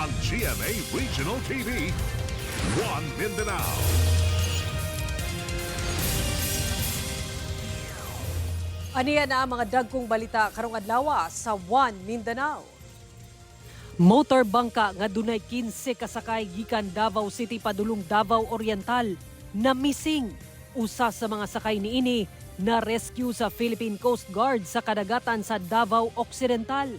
ang GMA Regional TV, One Mindanao. Aniya na ang mga dagkong balita karong adlaw sa One Mindanao. Motor bangka nga dunay 15 kasakay gikan Davao City padulong Davao Oriental na missing. Usa sa mga sakay niini na rescue sa Philippine Coast Guard sa kadagatan sa Davao Occidental.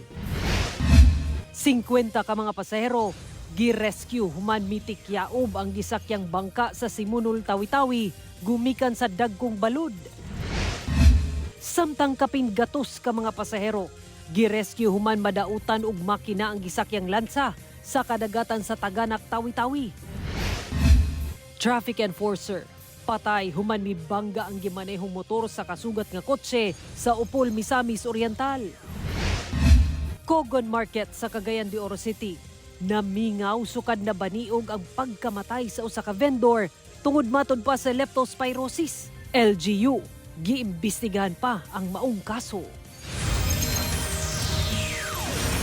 50 ka mga pasahero gi-rescue human mitik yaob ang gisakyang bangka sa Simunul, Tawi-Tawi gumikan sa dagkong balud. Samtang kapin gatos ka mga pasahero gi-rescue human madautan og makina ang gisakyang lansa sa kadagatan sa Taganak, Tawi-Tawi. Traffic enforcer patay human mi bangga ang gimanehong motor sa kasugat nga kotse sa Upol, Misamis Oriental. Cogon Market sa Cagayan de Oro City namingaw sukad na baniog ang pagkamatay sa usa ka vendor tungod matod pa sa leptospirosis. LGU giimbestigahan pa ang maong kaso.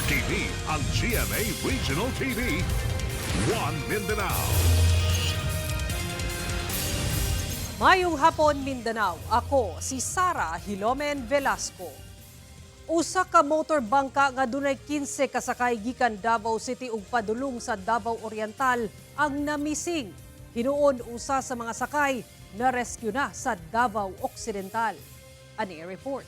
TV ang GMA Regional TV, One Mindanao. Mayong hapon, Mindanao. Ako si Sara Hilomen Velasco. Usa ka motor bangka nga dunay 15 kasakay gikan Davao City ug padulong sa Davao Oriental ang namising. Hinuon usa sa mga sakay na rescue na sa Davao Occidental. Ani report.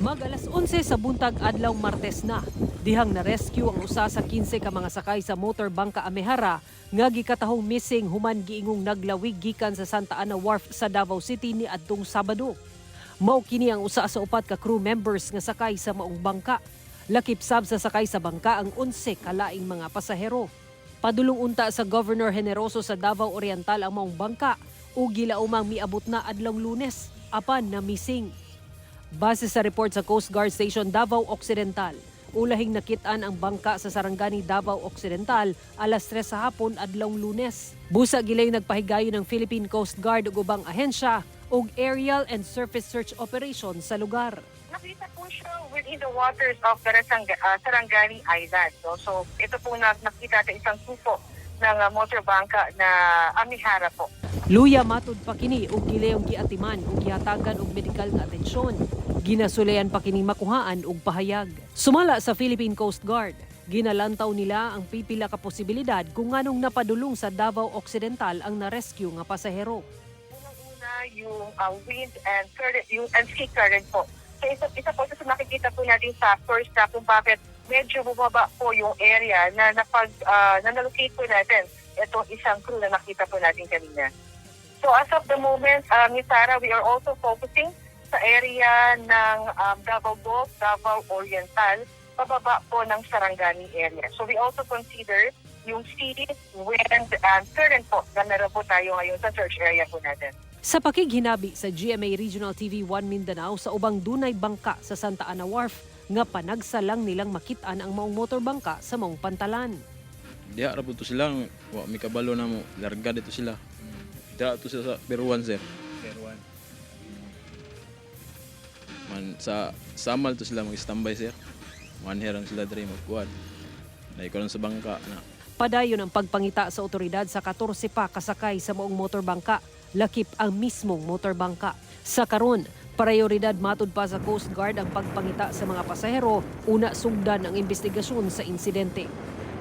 Mag-alas 11 sa buntag adlaw Martes na, dihang na-rescue ang usa sa 15 ka mga sakay sa motor bangka Amehara nga gikatahong missing human giingong naglawig gikan sa Santa Ana Wharf sa Davao City ni adtong Sabado. Mao kini ang usa sa upat ka crew members nga sakay sa maong bangka. Lakip sab sa sakay sa bangka ang 11 kalaing mga pasahero. Padulong unta sa Governor Generoso sa Davao Oriental ang maong bangka ug gilaumang miabot na adlong Lunes apan na missing. Base sa report sa Coast Guard Station Davao Occidental, ulahing nakitaan ang bangka sa Sarangani, Davao Occidental alas 3 sa hapon adlong Lunes. Busa gilay nagpahigayon ng Philippine Coast Guard ug ubang ahensya ug aerial and surface search operation sa lugar. Nakita po siya within the waters of the Sarangani Island. So ito po nakita sa isang suko ng motor bangka na Amihara po. Luya matud pa kini ug gilayong giatiman ug gihatagan og medikal nga atensyon. Ginasulayan pa kining makuhaan og pahayag. Sumala sa Philippine Coast Guard, ginalantaw nila ang pipila ka posibilidad kung nganong napadulong sa Davao Occidental ang na-rescue nga pasahero. Unang-una yung wind and current, yung and sea current po. So isa po sa nakikita po natin factors na kung bakit medyo bumaba po yung area na na-locate po natin itong isang crew na nakita po natin kanina. So as of the moment, Ms. Sarah, we are also focusing sa area ng Davao Gulf, Davao Oriental, pababa po ng Sarangani area. So we also consider yung sea, wind, and current po na meron po tayo ngayon sa search area po natin. Sa pakighinabi sa GMA Regional TV 1 Mindanao sa ubang dunay bangka sa Santa Ana Wharf nga panagsalang nilang makitaan ang maong motor bangka sa maong pantalan. Diya ra po to sila, may kabalo na mo, larga dito sila. Diya to sila sa Peruan, sir. Peruan. Man, sa Samal to sila mag-standby, sir. Manherang sila diri magkuhan. Naikulan sa bangka na. Padayon ang pagpangita sa otoridad sa 14 pa kasakay sa maong motor bangka, lakip ang mismong motor bangka. Sa karon, prioridad matud pa sa Coast Guard ang pagpangita sa mga pasahero, una sugdan ang investigasyon sa insidente.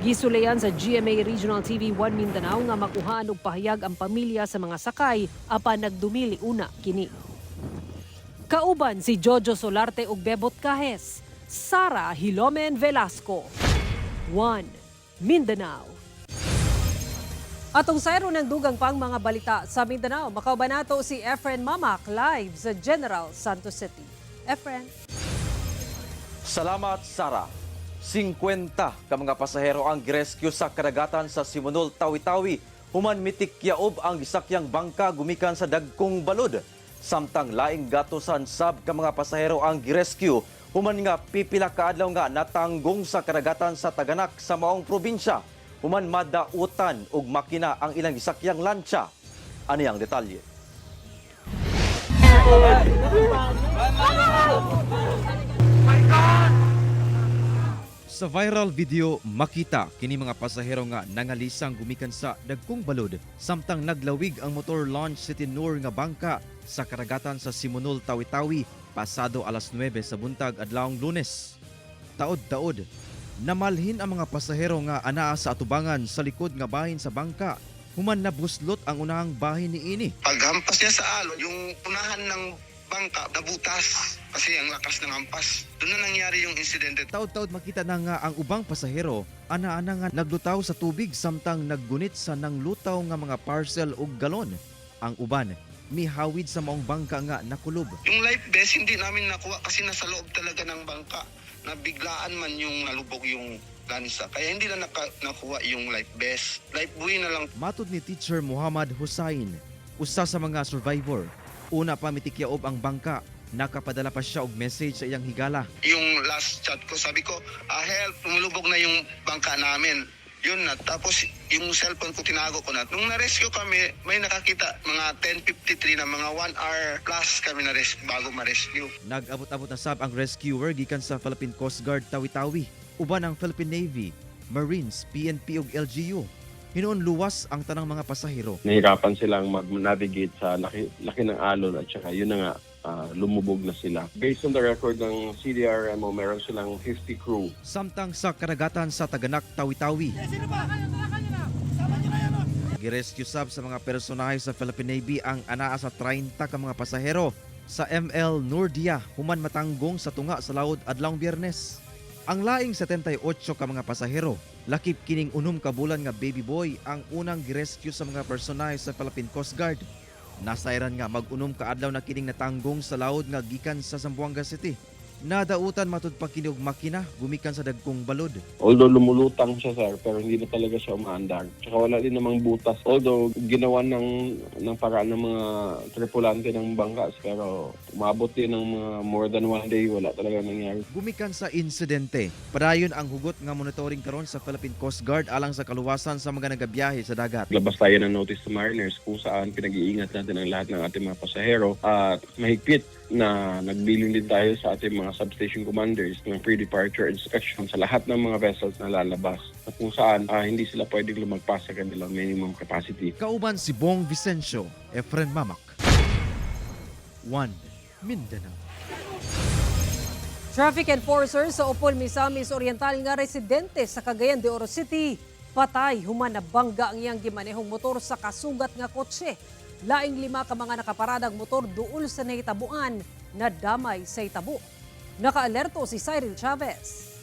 Gisulayan sa GMA Regional TV 1 Mindanao nga makuhaan og pahayag ang pamilya sa mga sakay apan nagdumili una kini. Kauban si Jojo Solarte ug Bebot Kahes, Sara Hilomen Velasco. 1 Mindanao. Atong sayro ng dugang pang mga balita sa Mindanao, makauban nato si Efren Mamak live sa General Santos City. Efren. Salamat, Sara. 50 ka mga pasahero ang girescue sa kadagatan sa Simunul, Tawi-Tawi. Human mitik yaob ang gisakyang bangka gumikan sa dagkong balod. Samtang laing gatosan sab ka mga pasahero ang girescue. Human nga pipila ka adlaw nga natanggong sa kadagatan sa Taganak sa maong probinsya. Human madautan og makina ang ilang gisakyang lancha. Ani ang detalye. Sa viral video, makita kini mga pasahero nga nangalisang gumikan sa dagkong balod samtang naglawig ang motor launch City Noor nga bangka sa karagatan sa Simonol, Tawi-Tawi pasado alas 9 sa buntag adlawng Lunes. Taod-taod, namalhin ang mga pasahero nga anaa sa atubangan sa likod nga bahin sa bangka. Human nabuslot ang unahang bahin ni ini. Paghampas niya sa alon, yung unahan ng bangka nabutas kasi ang lakas ng hampas. Doon na nangyari yung insidente. Taod-taod makita na nga ang ubang pasahero ana-ana nga naglutaw sa tubig samtang naggunit sa nanglutaw nga mga parcel ug galon. Ang uban mihawid sa maong bangka nga nakulob. Yung life vest hindi namin nakuha kasi nasa loob talaga ng bangka. Nabiglaan man yung nalubog yung lansa. Kaya hindi na nakuha yung life vest. Life buoy na lang. Matud ni Teacher Muhammad Hussain, usa sa mga survivor. Una pa mitikyaob ang bangka, nakapadala pa siya og message sa iyang higala. Yung last chat ko, sabi ko, help, tumulubog na yung bangka namin. Yun na. Tapos yung cellphone ko, tinago ko na. Nung na-rescue kami, may nakakita mga 10:53 na mga 1 hour plus kami na-rescue bago ma-rescue. Nag-abot-abot na sab ang rescuer gikan sa Philippine Coast Guard Tawi-Tawi, uban ang Philippine Navy, Marines, PNP ug LGU. Hinoon luwas ang tanang mga pasahero. Nahirapan silang mag-navigate sa laki ng alon at saka yun na nga, lumubog na sila. Based on the record ng CDRMO, meron silang 50 crew. Samtang sa karagatan sa Taganak, Tawi-Tawi. Girescue sab sa mga personahe sa Philippine Navy ang anaa sa 30 ka mga pasahero sa ML Nordia human matanggong sa tunga sa laod adlawng Biyernes. Ang laing 78 ka mga pasahero, lakip kining 6 ka bulan nga baby boy ang unang girescue sa mga personahe sa Philippine Coast Guard. Nasayran nga mag-unom ka adlaw na kining natanggong sa laod nga gikan sa Zamboanga City. Nadautan matud pa kini og makina gumikan sa dagkong balod. Although lumulutang siya, sir, pero hindi na talaga siya umaandar. Tsaka wala din namang butas. Although ginawa ng paraan ng mga tripulante ng bangka, pero umabot din ng mga more than 1 day, wala talaga nangyari. Gumikan sa insidente, padayon ang hugot nga monitoring karon sa Philippine Coast Guard alang sa kaluwasan sa mga nagabiyahe sa dagat. Labas tayo ng notice to mariners kung saan pinag-iingat natin ang lahat ng ating mga pasahero at mahigpit na nagbilin din tayo sa ating mga substation commanders ng pre-departure inspection sa lahat ng mga vessels na lalabas at kung saan hindi sila pwedeng lumagpas sa kanilang minimum capacity. Kauban si Bong Vicencio, Efren Mamak. 1 Mindanao. Traffic enforcer sa Upol, Misamis Oriental nga residente sa Cagayan de Oro City patay human nabangga ang iyang gimanehong motor sa kasugat nga kotse. Laing 5 ka mga nakaparadang motor duol sa nahitabuan na damay sa hitabo. Nakaalerto si Cyril Chavez.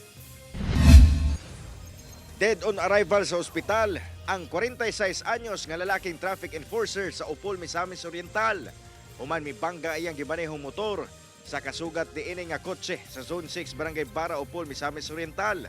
Dead on arrival sa ospital ang 46 anyos nga lalaking traffic enforcer sa Upol, Misamis Oriental. Human mibangga iyang gimanehong motor sa kasugat diini nga kotse sa Zone 6 Barangay Bara, Upol, Misamis Oriental.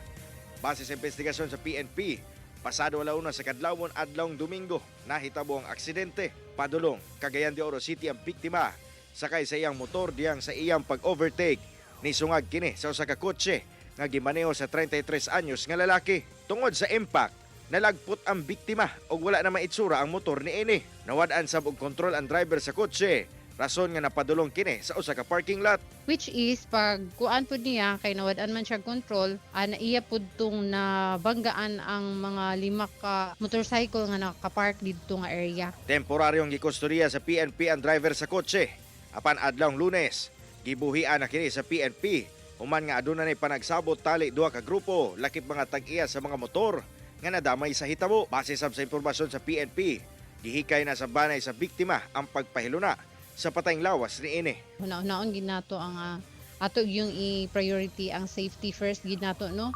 Base sa investigasyon sa PNP, pasado alauna sa kadlawon adlawng Domingo, nahitabo ang aksidente. Padulong, Cagayan de Oro City ang biktima. Sakay sa iyang motor diyang sa iyang pag-overtake ni sungag kini sa usa ka kotse nga gimaneho sa 33 anyos nga lalaki. Tungod sa impact, nalagpot ang biktima ug wala na maitsura ang motor ni ini. Nawad-an sab og kontrol ang driver sa kotse. Rason nga napadulong kini sa usa ka parking lot. Which is pag kuan pud niya kay nawad-an man siya control, naiya pud tong nabanggaan ang mga 5 ka motorcycle nga nakapark didto nga area. Temporaryong gikustodiya sa PNP ang driver sa kotse. Apan adlawng Lunes, gibuhian na kini sa PNP. Human nga aduna nay panagsabot tali 2 ka grupo, lakip mga tag-iya sa mga motor nga nadamay sa hitabo. Base sab sa impormasyon sa PNP, gihikay na sa banay sa biktima ang pagpahiluna sa patayng lawas ni ini. Una-unaon ginato ang ato yung i-priority ang safety first ginato no.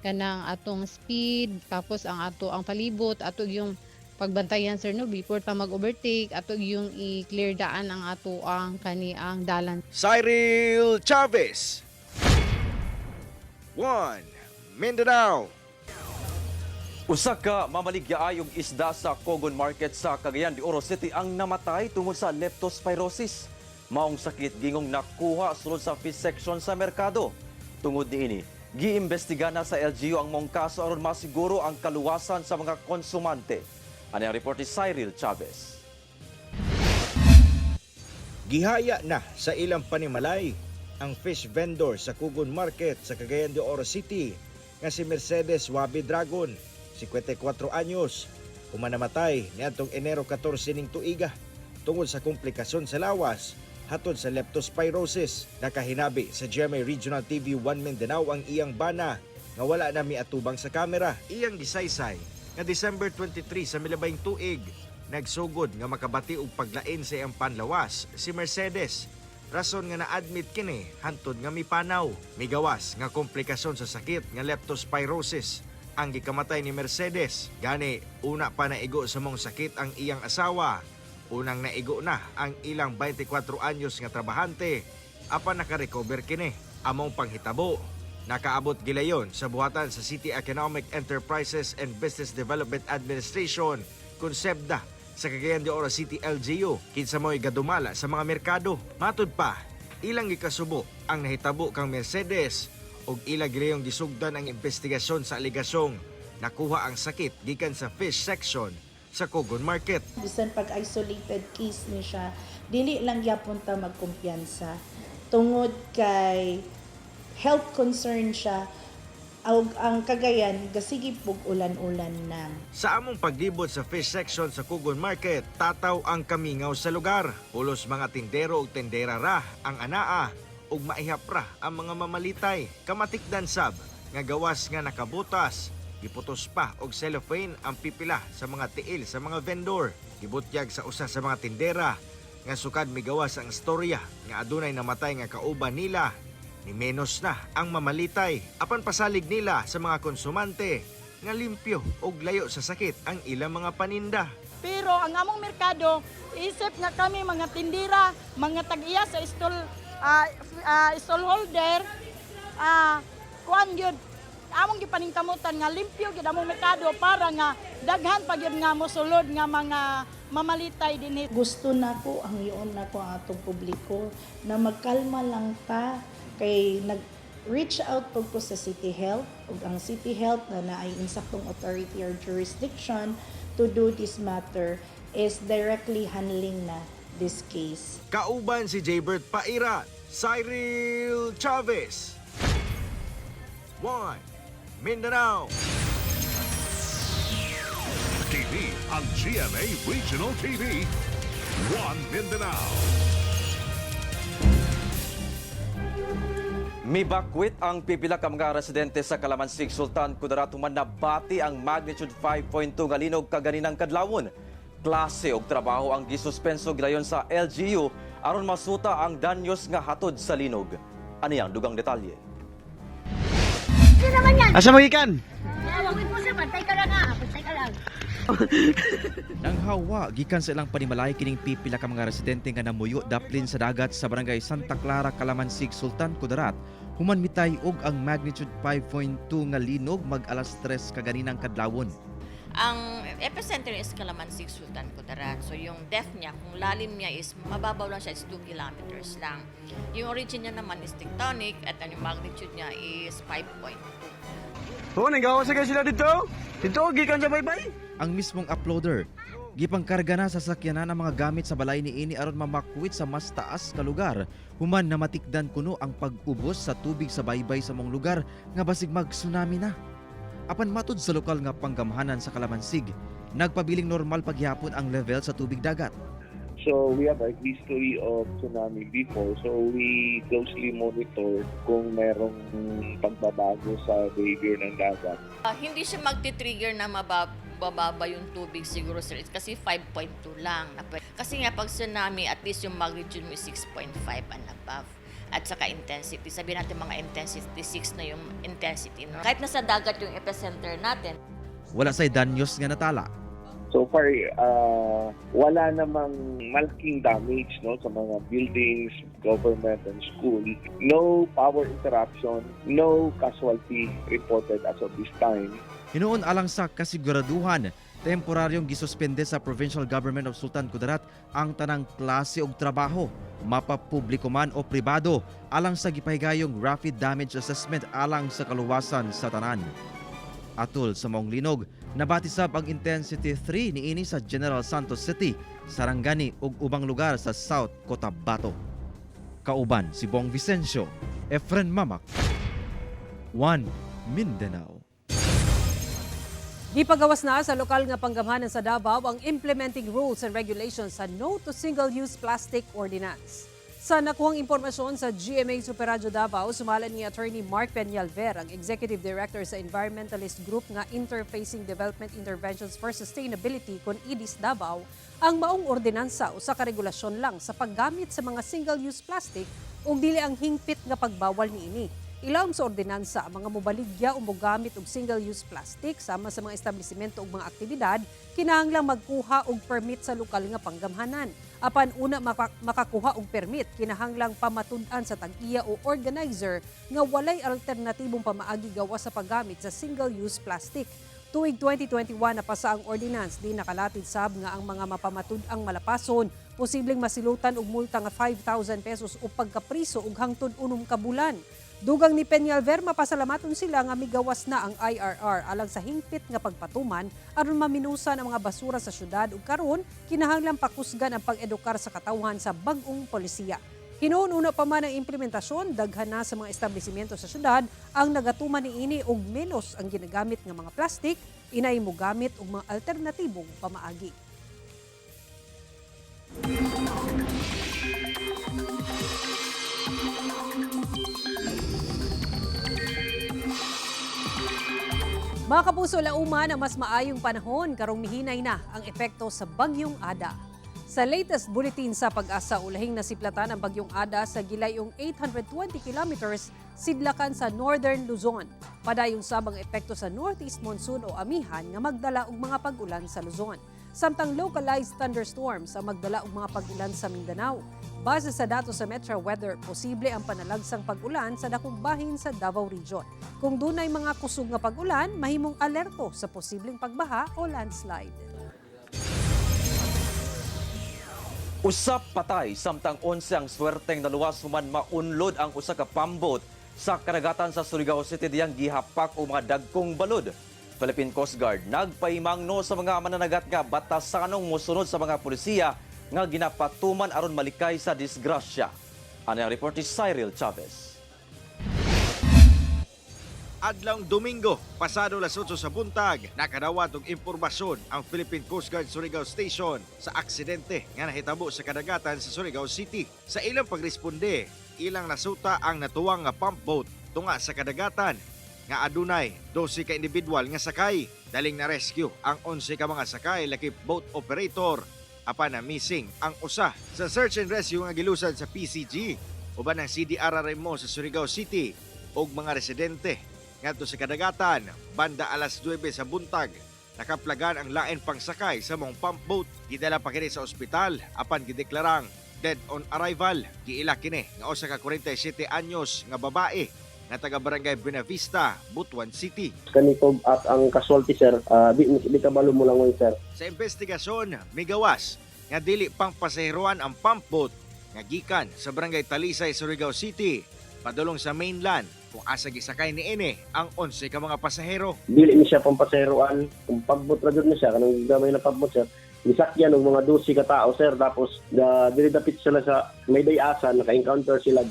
Kanang atong speed, tapos ang palibot, ato yung pagbantayan sir no before pa mag-overtake, ato yung i-clear daan ang ato ang kaniang dalan. Cyril Chavez, 1 Mindanao. Usa ka mamaligyaayong isda sa Cogon Market sa Cagayan de Oro City ang namatay tungod sa leptospirosis. Maong sakit gingong nakuha sulod sa fish section sa merkado. Tungod niini, giimbestiga na sa LGU ang mong kaso aron masiguro ang kaluwasan sa mga konsumante. Ano ang report ni Cyril Chavez? Gihaya na sa ilang panimalay ang fish vendor sa Cogon Market sa Cagayan de Oro City nga si Mercedes Wabi Dragon, 54 anyos, human namatay niadtong Enero 14 ning tuiga tungod sa komplikasyon sa lawas hatod sa leptospirosis. Nakahinabi sa GMA Regional TV 1 Mindanao ang iyang bana nga wala na miatubang sa kamera. Iyang gisaysay nga December 23 sa milabayng tuig nagsugod nga makabati og paglain sa iyang panlawas si Mercedes. Rason nga na-admit kini hantod nga mipanaw. Migawas nga komplikasyon sa sakit nga leptospirosis ang gikamatay ni Mercedes. Gani una pa naigo sa mong sakit ang iyang asawa. Unang naigo na ang ilang 24 anyos nga trabahante apan naka-recover kini. Among panghitabo, nakaabot gilayon sa buhatan sa City Economic Enterprises and Business Development Administration, konsepda sa Cagayan de Oro City LGU, kinsa mo'y gadumala sa mga merkado. Matud pa, ilang gikasubo ang nahitabo kang Mercedes ug ilang gilayong gisugdan ang investigasyon sa aligasyong nakuha ang sakit gikan sa fish section sa Cogon Market. Bisan pag isolated case ni siya, dili lang gyapon ta magkumpiyansa tungod kay health concern siya. Ang Cagayan gasigip og ulan-ulan na. Sa among paglibot sa fish section sa Cogon Market, tataw ang kamingaw sa lugar. Pulos mga tindero ug tendera ra ang anaa ug maihap ra ang mga mamalitay. Kamatikdan sab nga gawas nga nakabutas. Giputos pa og cellophane ang pipila sa mga tiil sa mga vendor. Gibutyag sa usa sa mga tindera nga sukad migawas ang istorya nga adunay namatay nga kauban nila. Ni menos na ang mamalitay. Apan pasalig nila sa mga konsumante nga limpyo og layo sa sakit ang ilang mga paninda. Pero ang among merkado, isip nga kami mga tindira, mga tag-iya sa stall holder, kuan gyud among gipaningkamutan nga limpyo gyud among merkado para nga daghan pa gyud nga mosulod nga mga mamalitay dinhi. Gusto nako ang iyon nako ang atong publiko na magkalma lang ta kay nag-reach out po sa City Health ug ang City Health na naay insaktong authority or jurisdiction to do this matter is directly handling na this case. Kauban si Jaybert Paira, Cyril Chavez. 1 Mindanao TV ang GMA Regional TV. 1 Mindanao. Mibakwit ang pipila ka mga residente sa Calamansig, Sultan Kudarat human nabati ang magnitude 5.2 nga linog kaganinang kadlawon. Klase og trabaho ang gisuspenso gilayon sa LGU aron masuta ang danyos nga hatod sa linog. Ani ang dugang detalye. Asa magikan? Nang hawa gikan sa ilang panimalay kining pipila ka mga residente nga namuyo daplin sa dagat sa barangay Santa Clara, Calamansig, Sultan Kudarat human mitay og ang magnitude 5.2 nga linog mag alas 3 kaganinang kadlawon. Ang epicenter is Calamansig, Sultan Kudarat. So yung depth niya, kung lalim niya is mababaw lang siya, is 2 kilometers lang. Yung origin niya naman is tectonic at yung magnitude niya is 5.2. Oo, nagawa sa sila dito. Dito, gikan sa baybay. Ang mismong uploader, gipangkarga na sa sakyanan ang mga gamit sa balay ni ini aron mamakwit sa mas taas nga lugar. Human na matikdan kuno ang pag-ubos sa tubig sa baybay sa mong lugar nga basig mag-tsunami na. Apan matud sa lokal nga panggamhanan sa Calamansig, nagpabiling normal pagyapon ang level sa tubig dagat. So we have a history of tsunami before, so we closely monitor kung merong pagbabago sa behavior ng dagat. Hindi siya magti-trigger na mababa yung tubig siguro sir. It's kasi 5.2 lang. Kasi nga pag tsunami, at least yung magnitude mo is 6.5 and above. At saka intensity. Sabihin natin mga intensity, 6 na yung intensity. No? Kahit nasa dagat yung epicenter natin. Wala say danyos nga natala. So far, wala namang malaking damage no, sa mga buildings, government, and school. No power interruption, no casualty reported as of this time. Hinuon alang sa kasiguraduhan, temporaryong gisuspende sa Provincial Government of Sultan Kudarat ang tanang klase og trabaho, mapapubliko man o pribado, alang sa gipahigayong rapid damage assessment alang sa kaluwasan sa tanan. Atol sa maong linog, nabatisab ang intensity 3 niini sa General Santos City, Sarangani ug ubang lugar sa South Cotabato. Kauban si Bong Vicencio, Efren Mamak, 1 Mindanao. Gipagawas na sa lokal nga panggamhanan sa Davao ang implementing rules and regulations sa No to Single-Use Plastic Ordinance. Sa nakuhang impormasyon sa GMA Superradyo Davao, sumalan ni Attorney Mark Peñalver, ang Executive Director sa environmentalist group nga Interfacing Development Interventions for Sustainability kon IDIS Davao, ang maong ordinansa o sa karegulasyon lang sa paggamit sa mga single-use plastic ug dili ang hingpit nga pagbawal niini. Ilawom sa ordinansa ang mga mobaligya o mogamit og single-use plastic sama sa mga establisimento o mga aktibidad kinahanglang magkuha og permit sa lokal nga panggamhanan. Apan una makakuha og permit kinahanglang pamatud-an sa tag-iya o organizer nga walay alternatibong pamaagi gawas sa paggamit sa single-use plastic. Tuig 2021 na pasa ang ordinance, di nakalatid sab nga ang mga mapamatud-ang malapason posibleng masilutan og multa nga 5,000 pesos o pagkapriso og hangtod 6 ka bulan. Dugang ni Peñalver, mapasalamaton sila nga migawas na ang IRR alang sa hingpit nga pagpatuman aron maminusan ang mga basura sa syudad ug karon kinahanglang pakusgan ang pag-edukar sa katawhan sa bag-ong polisiya. Hinuon-una pa man ang implementasyon, daghan na sa mga establisimento sa syudad ang nagatuman niini og menos ang ginagamit nga mga plastic, inay mo gamit og mga alternatibong pamaagi. Mga kapuso, lauman ang mas maayong panahon karong mihinay na ang epekto sa Bagyong Ada. Sa latest bulletin sa Pag-asa, ulahing nasiplatan ang Bagyong Ada sa gilayong 820 kilometers sidlakan sa Northern Luzon. Padayong sabang epekto sa Northeast Monsoon o amihan nga magdala og mga pag-ulan sa Luzon. Samtang localized thunderstorms ang magdala og mga pag-ulan sa Mindanao. Base sa datos sa Metro Weather, posible ang panalagsang pag-ulan sa dakong bahin sa Davao Region. Kung dunay mga kusog nga pag-ulan, mahimong alerto sa posibleng pagbaha o landslide. Usap patay samtang 11 ang swerteng naluwas human maunlod ang usa ka pambot sa karagatan sa Surigao City diyang gihapak o mga dagkong balod. Philippine Coast Guard nagpahimangno sa mga mananagat nga batasanong mosunod sa mga pulisiya nga ginapatuman aron malikay sa disgrasya. Ano ang report ni Cyril Chavez? Adlawng Domingo, pasado las 8 sa buntag, nakadawat og impormasyon ang Philippine Coast Guard Surigao Station sa aksidente nga nahitabo sa kadagatan sa Surigao City. Sa ilang pagresponde, ilang nasuta ang natuwang nga pump boat tunga sa kadagatan nga adunay 12 ka individual nga sakay. Daling na rescue ang 11 ka mga sakay lakip boat operator. Apan na missing ang usa. Sa search and rescue nga gilusad sa PCG uban ang CDRRMO sa Surigao City og mga residente ngadto sa kadagatan banda alas 9 sa buntag. Nakaplagan ang lain pang sakay sa mong pump boat. Gidala pa kini sa ospital apan gideklarang dead on arrival. Giila kini nga usa ka 47 anyos nga babae nga taga Barangay Buenavista, Butuan City. Kanito at ang casualty sir, di kabalo mo lang sir. Sa investigasyon, migawas nga dili pang pasaheroan ang pump boat nga gikan sa Barangay Talisay, Surigao City, padulong sa mainland kung asa gisakay niini ang 11 ka mga pasahero. Dili ni siya pang pasaheroan, kung pagbot ra jud ni siya kanang gamay na pagbot sir. Nisakyan ng mga 12 ka tao sir, tapos dili dapit sila sa may dayasan, naka-encounter sila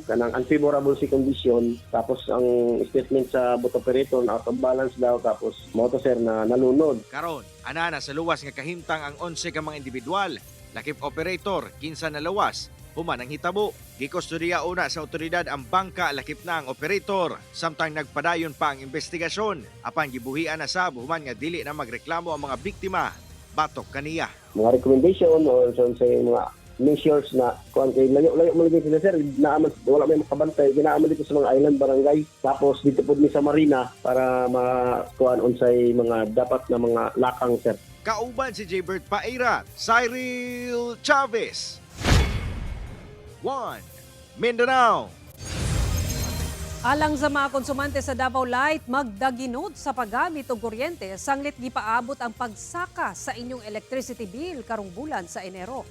kanang unfavorable sea condition, tapos ang statement sa boat operator na out of balance daw, tapos moto sir na nalunod. Karon, anana sa luwas nga kahimtang ang 11 ka mga individual, lakip operator, kinsa na lawas, human ang hitabo. Gikustodiya una sa otoridad ang bangka, lakip na ang operator, samtang nagpadayon pa ang investigasyon. Apan gibuhian na sab human nga dili na magreklamo ang mga biktima. Batok kaniya. Mga recommendation o sa mga measures na kuan kay layo mo lagi sila sir, naaman wala may makabantay, ginaaman dito sa mga island barangay, tapos dito pud mi sa marina para makuan unsay mga dapat na mga lakang sir. Kauban si Jaybert Paira, Cyril Chavez. 1 Mindanao. Alang sa mga konsumante sa Davao Light, magdaginot sa paggamit og kuryente, sanglit gipaabot ang pagsaka sa inyong electricity bill karong bulan sa Enero.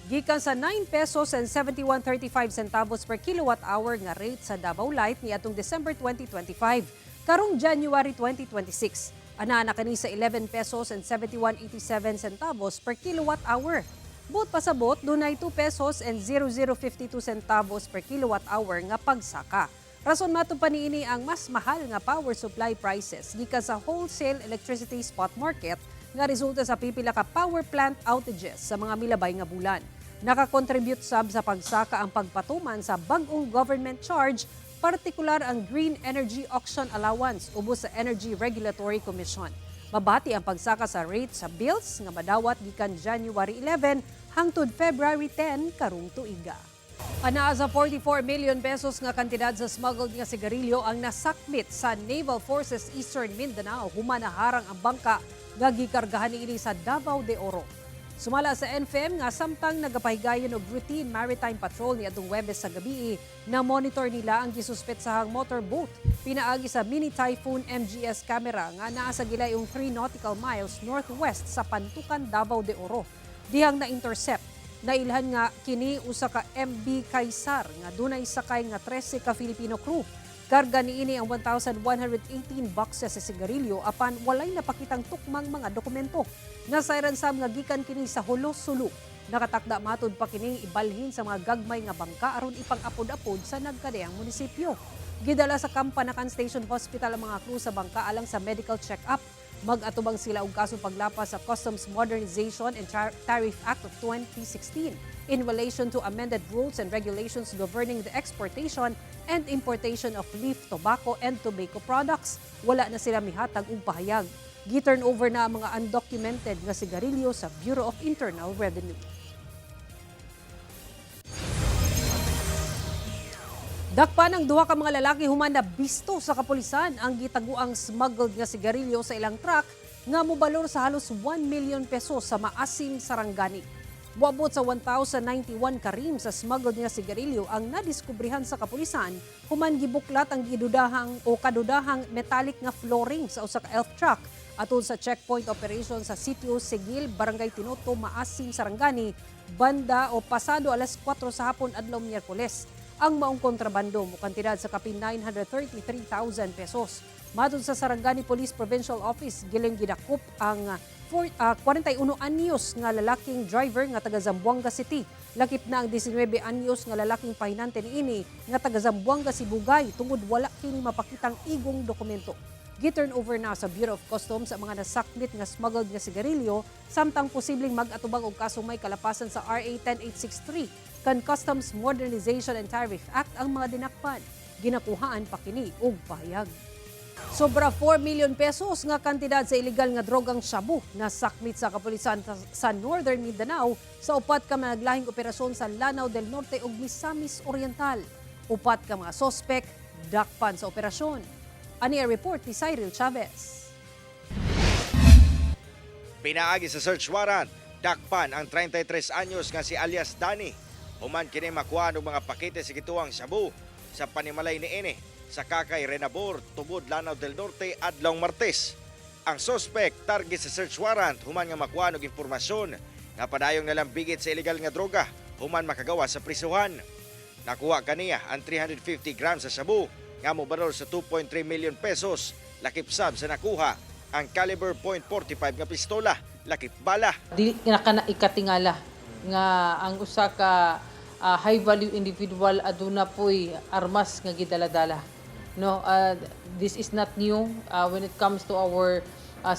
Gikan sa 9 pesos and 71.35 centavos per kilowatt hour nga rate sa Davao Light ni atong December 2025, karong January 2026. Ana kani sa 11 pesos and 71.87 centavos per kilowatt hour. Bot pasabot, dunay 2 pesos and 0052 centavos per kilowatt hour nga pagsaka. Rason mato pa niini ang mas mahal nga power supply prices gikan sa wholesale electricity spot market nga resulta sa pipila ka power plant outages sa mga milabay nga bulan. Nakakontribute sab sa pagsaka ang pagpatuman sa bag-ong government charge, partikular ang Green Energy Auction Allowance ubos sa Energy Regulatory Commission. Mabati ang pagsaka sa rate sa bills nga madawat gikan January 11 hangtod February 10 karong tuiga. Anaa sa 44 million pesos nga kantidad sa smuggled nga sigarilyo ang nasakmit sa Naval Forces Eastern Mindanao human naharang ang bangka nga gikargahan niini sa Davao de Oro. Sumala sa NFM nga samtang nagapahigayon og routine maritime patrol niadtong Huwebes sa gabi, na monitor nila ang gisuspetsahang motorboat pinaagi sa mini typhoon MGS camera nga naa sa gilayong 3 nautical miles northwest sa Pantukan, Davao de Oro. Dihang na-intercept, nailhan nga kini usa ka MB Kaysar nga dunay sakay nga 13 ka Filipino crew. Karga niini ang 1,118 boxes sa sigarilyo apan walay napakitang tukmang mga dokumento. Nasayran sab nga gikan kini sa Hulos-Sulu. Nakatakda matud pa kining ibalhin sa mga gagmay nga bangka aron ipang-apod-apod sa nagkadayang munisipyo. Gidala sa Kampanakan Station Hospital ang mga crew sa bangka alang sa medical check-up. Mag-atubang sila og kasong paglapas sa Customs Modernization and Tariff Act of 2016 in relation to amended rules and regulations governing the exportation and importation of leaf, tobacco, and tobacco products. Wala na sila mihatag og pahayag. Gi-turn over na ang mga undocumented nga sigarilyo sa Bureau of Internal Revenue. Dakpan ang duha ka mga lalaki human na bisto sa kapulisan ang gitaguang smuggled nga sigarilyo sa ilang truck nga mobalor sa halos 1 million pesos sa maasim Sarangani. Buabot sa 1,091 karim sa smuggled nga sigarilyo ang nadiskubrihan sa kapulisan human gibuklat ang kadudahang metallic nga flooring sa usa ka elf truck atol sa checkpoint operation sa Sitio Segil, Barangay Tinoto, Maasim, Sarangani, banda o pasado alas 4 sa hapon adlaw Miyerkules. Ang maong kontrabando mo kantidad sa kapin 933,000 pesos. Matod sa Sarangani Police Provincial Office, giling gidakop ang 41 anyos nga lalaking driver nga taga Zamboanga City. Lakip na ang 19 anyos nga lalaking pahinante niini nga taga Zamboanga Sibugay tungod wala kini mapakitang igong dokumento. Gi-turn over na sa Bureau of Customs ang mga nasakmit nga smuggled nga sigarilyo samtang posibleng mag-atubang og kasong may kalapasan sa RA 10863 kan Customs Modernization and Tariff Act ang mga dinakpan. Ginakuhaan pa kini og pahayag. Sobra 4 million pesos nga kantidad sa illegal nga drogang shabu na sakmit sa kapulisan sa Northern Mindanao sa upat ka naglahing operasyon sa Lanao del Norte ug Misamis Oriental. Upat ka mga sospek dakpan sa operasyon. Ani ang report ni Cyril Chavez. Pinaagi sa search warrant, dakpan ang 33 anyos nga si alias Dani. Human kini makuha ng mga pakete sa gituang shabu sa panimalay ni Ene sa Kakay Renabor, Tubod, Lanao del Norte, adlong Martes. Ang suspect target sa search warrant human nga makuha ng impormasyon nga padayong nalambigit sa illegal nga droga human makagawa sa prisuhan. Nakuha kaniya ang 350 grams sa shabu nga mobalor sa 2.3 million pesos. Lakip sab sa nakuha ang caliber .45 nga pistola, lakip bala. Dili na kana ikatingala nga ang usa ka high value individual aduna poy armas nga gidaladala. No, this is not new when it comes to our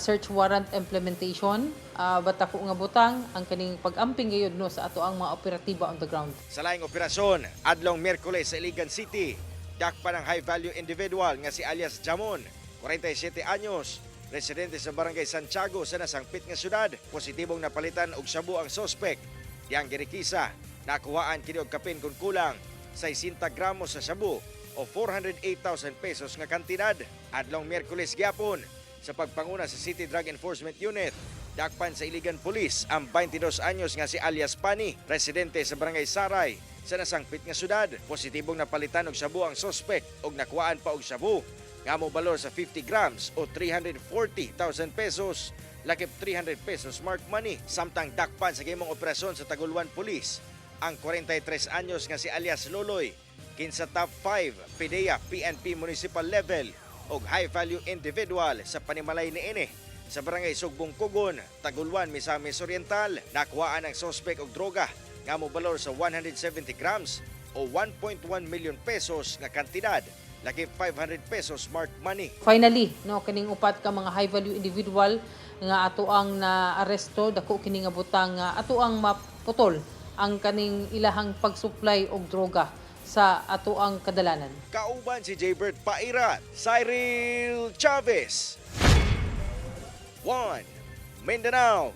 search warrant implementation. But ako nga butang ang kaning pag-amping gayud no sa ato ang mga operatiba on the ground. Sa laing operasyon, adlong Miyerkules sa Iligan City, dakpan ang high-value individual nga si alias Jamon, 47 anyos, residente sa Barangay Santiago sa nasangpit nga syudad. Positibong napalitan og shabu ang suspect. Diyang girikisa, nakuhaan kini og kapin kung kulang 60 gramos sa shabu o 408,000 pesos nga kantidad. Adlong Miyerkules gyapon, sa pagpanguna sa City Drug Enforcement Unit, dakpan sa Iligan Police ang 22 anyos nga si alias Pani, residente sa Barangay Saray sa nasangpit nga syudad. Positibong napalitan og shabu ang suspect og nakuhaan pa og shabu nga mobalor sa 50 grams o 340,000 pesos, lakip 300 pesos mark money. Samtang dakpan sa gimong operasyon sa Taguluan Police ang 43 anyos nga si alias Loloy, kinsa top 5 PDEA PNP municipal level og high value individual sa panimalay ni Ene sa Barangay Sugbong Kugon, Taguluan, Misamis Oriental. Nakuhaan ang suspect og droga nga mobalor sa 170 grams o 1.1 million pesos nga kantidad laki 500 pesos smart money. Finally, no, kining upat ka mga high value individual nga ato ang naaresto, dako kini nga butang nga ato ang maputol ang kaning ilahang pagsupply og droga sa ato ang kadalanan. Kauban si Jaybert Pairat, Cyril Chavez. 1 Mindanao.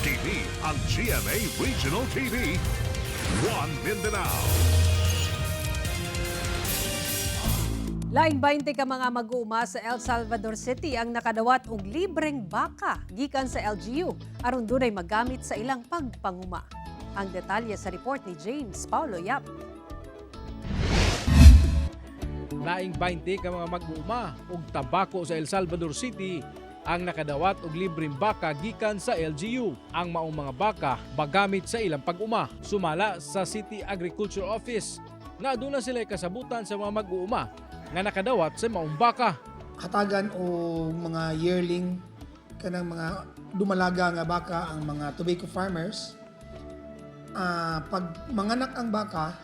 TV ang GMA Regional TV. 1 Mindanao. Laing 20 ka mga mag-uuma sa El Salvador City ang nakadawat og libreng baka gikan sa LGU aron dunay magamit sa ilang pagpanguma. Ang detalye sa report ni James Paulo Yap. Laing 20 ka mga mag-uuma og tabako sa El Salvador City ang nakadawat og libreng baka gikan sa LGU. Ang maong mga baka magamit sa ilang pag-uma. Sumala sa City Agriculture Office na aduna sila kasabutan sa mga mag-uuma nga nakadawat sa maong baka. Hatagan o mga yearling kanang mga dumalaga nga baka ang mga tobacco farmers. Pag manganak ang baka,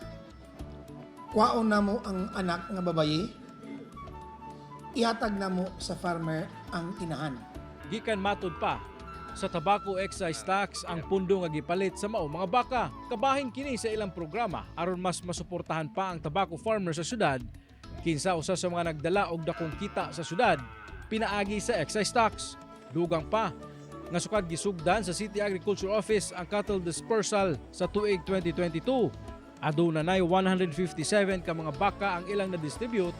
kwaon na mo ang anak nga babayi, ihatag na mo sa farmer ang inahan. Gikan matud pa sa tobacco excise tax ang pundo nga gipalit sa maong mga baka. Kabahin kini sa ilang programa aron mas masuportahan pa ang tobacco farmer sa syudad. Kinsa usa sa mga nagdala og dakong kita sa syudad pinaagi sa excise tax. Dugang pa nga sukad gisugdan sa City Agriculture Office ang cattle dispersal sa tuig 2022. Aduna nay 157 ka mga baka ang ilang na-distribute,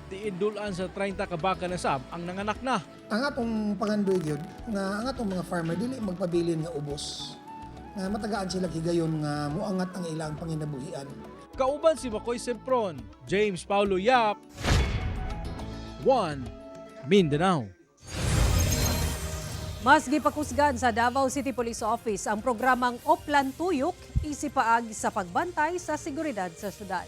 tiindulan sa 30 ka baka na sab ang nanganak na. Ang atong pangandoy gyud nga ang atong mga farmer dili magpabilin nga ubos. Nga matagaan sila higayon nga muangat ang ilang panginabuhian. Kauban si Makoy Sempron, James Paulo Yap, 1 Mindanao. Mas gipakusgan sa Davao City Police Office ang programang Oplan Tuyok isip paagi sa pagbantay sa seguridad sa syudad.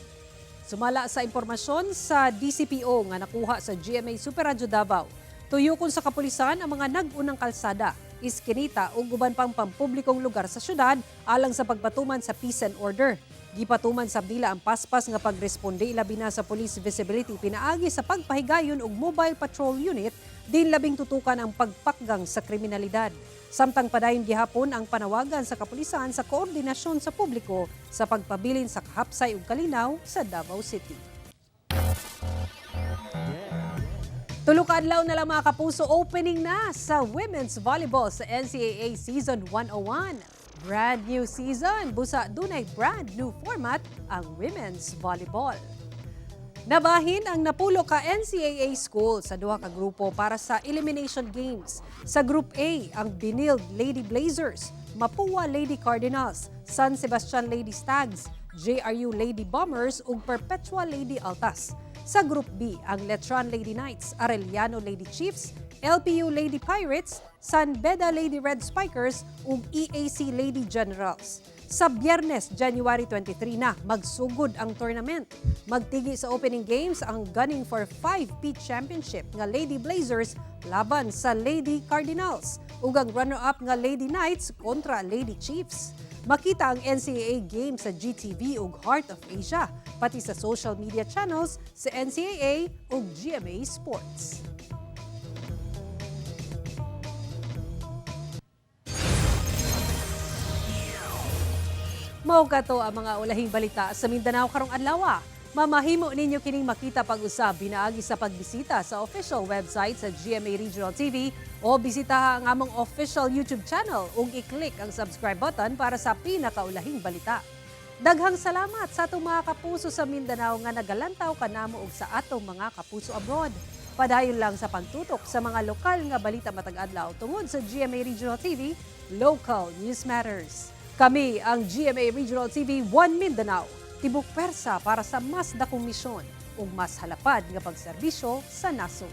Sumala sa impormasyon sa DCPO nga nakuha sa GMA Super Radyo Davao, tuyokon sa kapulisan ang mga nag-unang kalsada, iskinita o guban pang pampublikong lugar sa syudad alang sa pagpatuman sa peace and order. Gipatuman sab nila ang paspas nga pagresponde ilabi na sa police visibility pinaagi sa pagpahigayon og mobile patrol unit din labing tutukan ang pagpakgang sa kriminalidad. Samtang padayon gihapon ang panawagan sa kapulisan sa koordinasyon sa publiko sa pagpabilin sa kahapsay ug kalinaw sa Davao City. Tulo ka adlaw na lang mga kapuso, opening na sa women's volleyball sa NCAA Season 101. Brand new season, busa dunay brand new format ang women's volleyball. Nabahin ang napulo ka NCAA school sa duha ka grupo para sa elimination games. Sa Group A, ang Binild Lady Blazers, Mapua Lady Cardinals, San Sebastian Lady Stags, JRU Lady Bombers ug Perpetua Lady Altas. Sa Group B, ang Letran Lady Knights, Arellano Lady Chiefs, LPU Lady Pirates, San Beda Lady Red Spikers ug EAC Lady Generals. Sa Biyernes, January 23 na, magsugod ang tournament. Magtigi sa opening games ang gunning for 5-peat championship nga Lady Blazers laban sa Lady Cardinals ug ang runner-up nga Lady Knights kontra Lady Chiefs. Makita ang NCAA games sa GTV ug Heart of Asia, pati sa social media channels sa NCAA ug GMA Sports. Mao kato ang mga ulahing balita sa Mindanao karong adlaw. Mamahimo ninyo kining makita pag-usab binaagi sa pagbisita sa official website sa GMA Regional TV o bisitaha ang among official YouTube channel ug i-click ang subscribe button para sa pinakaulahing balita. Daghang salamat sa atong mga kapuso sa Mindanao nga nagalantaw kanamo ug sa atong mga kapuso abroad. Padayon lang sa pagtutok sa mga lokal nga balita matag adlaw tungod sa GMA Regional TV, Local News Matters. Kami ang GMA Regional TV 1 Mindanao, tibok persa para sa mas dakong misyon ug mas halapad nga pagserbisyo sa nasod.